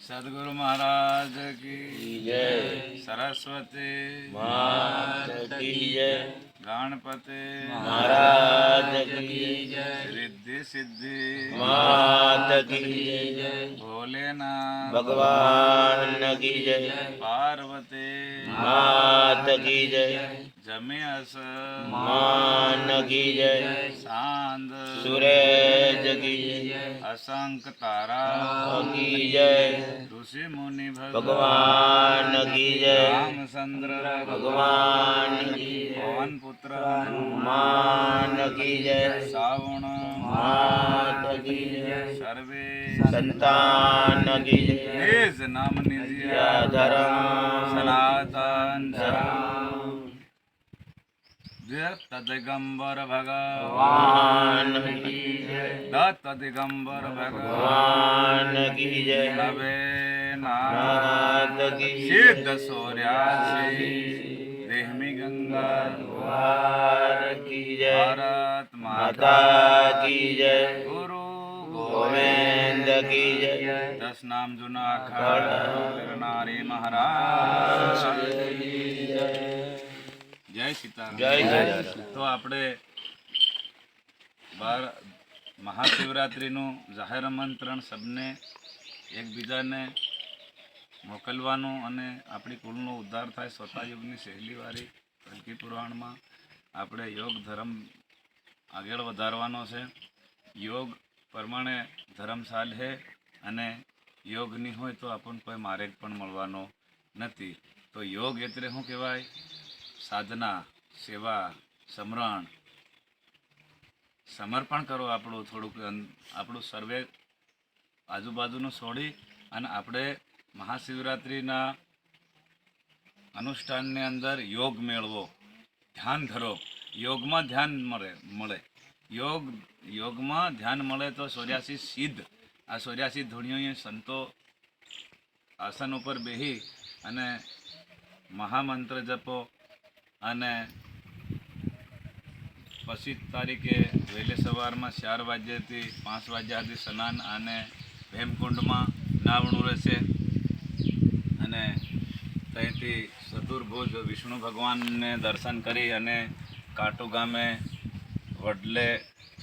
सदगुरु महाराज की जय। सरस्वती मात की जय। गणपति महाराज की जय। रिद्धि सिद्धि मात की जय। भोलेनाथ भगवान की जय। पार्वती मात की जय। जमियस मान की जय। सांद सूरज की जय। असंख्य तारा की जय। ऋषि मुनि भगवान की जय। रामचंद्र भगवान की जय। पवन पुत्र मान की जय। सावण मात की जय। सर्वे संतान की जय। निज नाम निजिया धर्म सनातन धर्म दत्त दिगंबर भगवान की जय। दत्त दिगंबर भगवान की जय। नवे नाथ की सिद्ध सूर्यासी देहमी गंगा भगवान की जय। भारत माता की जय। गुरु गोविंद की जय। दस नाम जुना अखाड़ा नारी महाराज जय सीताराम। जय जय। તો આપણે બાર મહાશિવરાત્રિનું જાહેર આમંત્રણ સબને એકબીજાને મોકલવાનું અને આપણી કુળનો ઉદ્ધાર થાય સ્વતાયુગની સહેલીવાળી કલ્કી પુરાણમાં આપણે યોગ ધર્મ આગળ વધારવાનો છે. યોગ પ્રમાણે ધર્મ ચાલે અને યોગ નહીં હોય તો આપણને કોઈ માર્ગ પણ મળવાનો નથી. તો યોગ એટલે શું કહેવાય? સાધના, સેવા, સમરણ, સમર્પણ કરો આપણું થોડુંક આપણું સર્વે આજુબાજુનું છોડી અને આપણે મહાશિવરાત્રિના અનુષ્ઠાનની અંદર યોગ મેળવો, ધ્યાન ધરો. યોગમાં ધ્યાન મળે યોગમાં ધ્યાન મળે તો 84 સિદ્ધ આ 84 ધૂણીઓએ સંતો આસન ઉપર બેસી અને મહામંત્ર જપો અને પછી તારીખે વહેલી સવારમાં 4 વાગ્યાથી 5 વાગ્યા સુધી સ્નાન અને ભેમકુંડમાં નાવણું રહેશે અને ત્યાંથી ચતુર્ભુજ વિષ્ણુ ભગવાનને દર્શન કરી અને કાટુ ગામે વડલે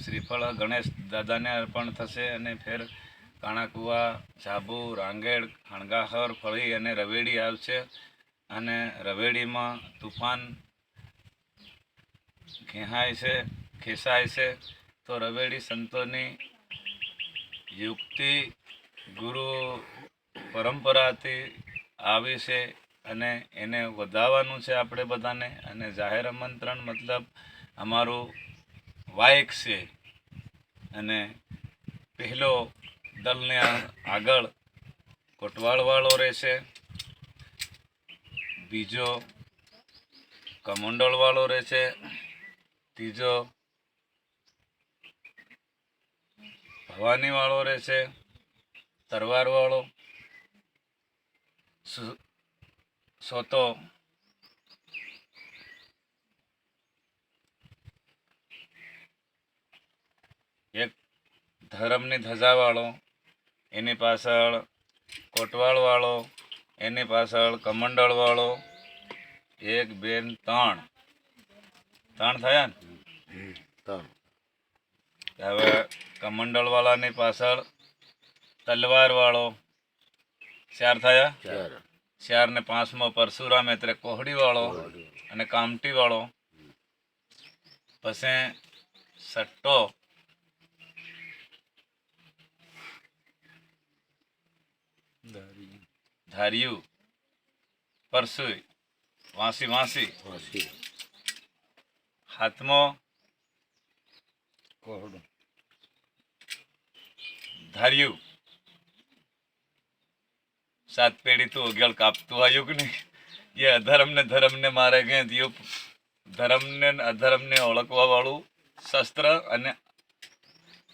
શ્રીફળ ગણેશ દાદાને અર્પણ થશે અને ફેર કાણાકુવા, જાબુ, રાંગેડ, હણગાહર ફળી અને રવેડી આવશે અને રવેડીમાં તુફાન ખેંચાય છે. તો રવેડી સંતોની યુક્તિ ગુરુ પરંપરાથી આવી છે અને એને વધારવાનું છે આપણે બધાને. અને જાહેર આમંત્રણ મતલબ અમારું વાયક છે અને પહેલો દલને આગળ કોટવાળવાળો રહેશે, બીજો કમંડળવાળો રહેશે, ત્રીજો ભવાનીવાળો રહેશે, તરવારવાળો, સોતો એક ધર્મની ધજાવાળો, એની પાછળ કોટવાળવાળો, એની પાછળ કમંડળવાળો, 1 2 3 થયા ને. હવે કમંડળવાળાની પાછળ તલવારવાળો 4 થયા. 4 ને 5મો પરશુરામ એટલે કોહડીવાળો અને કામટીવાળો. પછી સટ્ટો ધાર્યું પરસુઈ વાંસી હાથમો કોહડું ધાર્યું 7 પેઢી તો અગિયાર કાપતું આવ્યું કે નહીં. એ ધર્મને મારે ગયા ધર્મને અધર્મને ઓળખવા વાળું શસ્ત્ર અને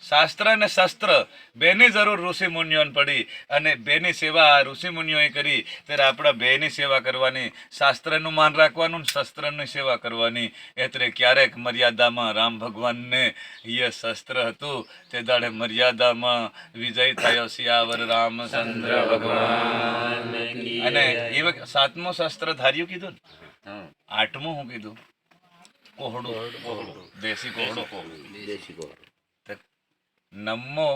શાસ્ત્ર અને શસ્ત્ર બેની જરૂર ઋષિ મુનિઓને પડી અને બેની સેવા ઋષિ મુનિઓએ કરી ત્યારે આપણે બેની સેવા કરવાની, શાસ્ત્રનું માન રાખવાનું, શસ્ત્રની સેવા કરવાની. એટલે ક્યારેક મર્યાદામાં રામ ભગવાનને એ શસ્ત્ર હતું તે દાડે મર્યાદામાં વિજય થયો સિયાવર રામચંદ્ર ભગવાન. અને એ વખત 7મું શસ્ત્ર ધાર્યું કીધું ને, 8મું શું કીધું? કોહડું, દેશી કોહડો. દેશી કોહડો. 9મો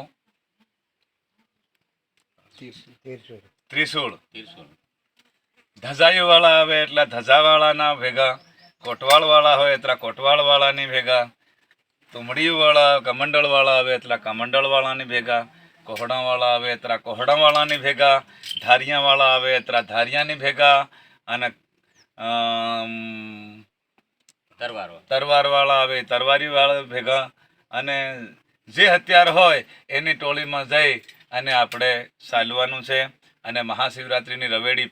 ત્રિશૂળ. ધજાઈ વાળા આવે એટલે ધજા વાળાના ભેગા, કોટવાળ વાળા હોય એટલે કોટવાળ વાળાની ભેગા, તુમડી વાળા કમંડળ વાળા આવે એટલે કમંડળ વાળાની ભેગા, કોહડા વાળા આવે એટલે કોહડા વાળાની ભેગા, ધારિયા વાળા આવે એટલે ધારિયાની ભેગા, અને તરવાર વાળા આવે તરવારી વાળા ભેગા. અને જે હથિયાર હોય એની ટોળીમાં જઈ અને આપણે ચાલવાનું છે. અને મહાશિવરાત્રિની રવેડી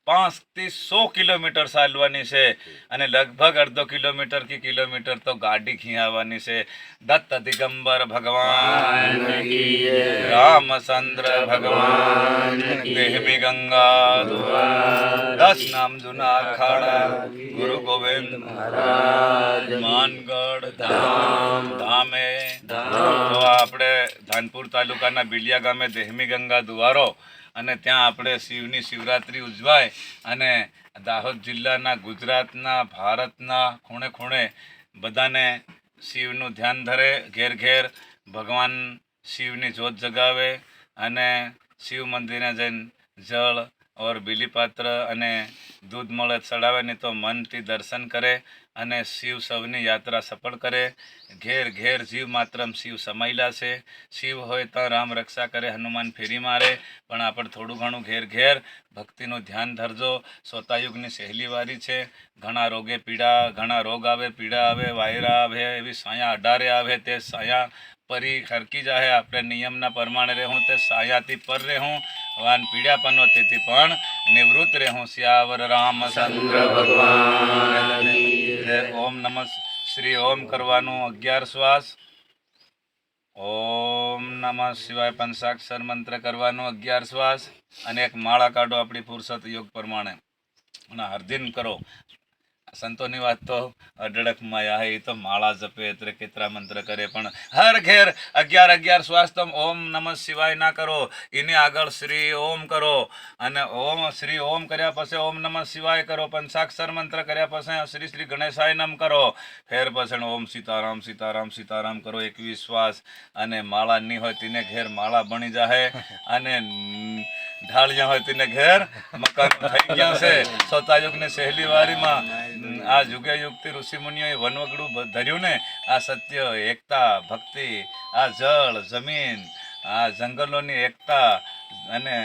5 થી 100 કિલોમીટર ચાલવાની છે અને લગભગ અડધો કિલોમીટર કે કિલોમીટર તો ગાડી ખીયાવવાની છે. દત્ત દિગંબર ભગવાન રામચંદ્ર ભગવાન દેહમી ગંગા 10 નામ જૂના અખાડા ગુરુ ગોવિંદ માનગઢ ધામે. તો આપણે ધાનપુર તાલુકાના બિલિયા ગામે દેહમી ગંગા દ્વારો, અને ત્યાં આપણે શિવની શિવરાત્રિ ઉજવાય. અને દાહોદ જિલ્લાના, ગુજરાતના, ભારતના ખૂણે ખૂણે બધાને શિવનું ધ્યાન ધરે, ઘેર ઘેર ભગવાન શિવની જ્યોત જગાવે અને શિવ મંદિરે જઈને જળ ઓર બીલીપાત્ર અને દૂધ મળે ચડાવે, નહીં તો મનથી દર્શન કરે અને શિવ સૌની યાત્રા સફળ કરે. ઘેર ઘેર જીવ માત્રમ શિવ સમાયેલા છે. શિવ હોય તો રામ રક્ષા કરે, હનુમાન ફેરી મારે. પણ આપણે થોડું ઘણું ઘેર ઘેર ભક્તિનું ધ્યાન ધરજો. સોતાયુગની સહેલી વારી છે. ઘણા રોગે પીડા, ઘણા રોગ આવે, પીડા આવે, વાયરા આવે, એવી સાયા 18 આવે તે સાયા પરી ખરકી જાય. આપણે નિયમના પ્રમાણે રહેવું તે સાયાથી પર રહેવું, વાન પીડા પનો તેથી પણ નિવૃત્ત રહેવું. સિયાવર રામચંદ્ર ભગવાન. ઓમ નમઃ શ્રી ઓમ કરવાનું 11 શ્વાસ. ઓમ નમઃ શિવાય પંચાક્ષર મંત્ર કરવાનો 11 શ્વાસ. અને એક માળા કાઢો આપણી ફુરસત યોગ પ્રમાણે અને હરદિન કરો. સંતોની વાત તો અઢળકમાં આવે, એ તો માળા જપે એટલે કેટલા મંત્ર કરે, પણ હર ઘેર 11 શ્વાસ તો ઓમ નમઃ શિવાય ના કરો, એની આગળ શ્રી ઓમ કરો. અને ઓમ શ્રી ઓમ કર્યા પછી ઓમ નમઃ શિવાય કરો. પંચાક્ષર મંત્ર કર્યા પછી શ્રી શ્રી ગણેશાય નમ કરો. ફેર પછી ઓમ સીતારામ સીતારામ સીતારામ કરો 21 શ્વાસ. અને માળા નહીં હોય તેને ઘેર માળા બની જાય, અને ઢાળિયા હોય તેને ઘેર મકાન થઈ ગયા છે. સોતાયુગની સહેલી વારીમાં આ યુગે યુગથી ઋષિ મુનિઓએ વનવગડું ધર્યું ને, આ સત્ય, એકતા, ભક્તિ, આ જળ, જમીન, આ જંગલોની એકતા અને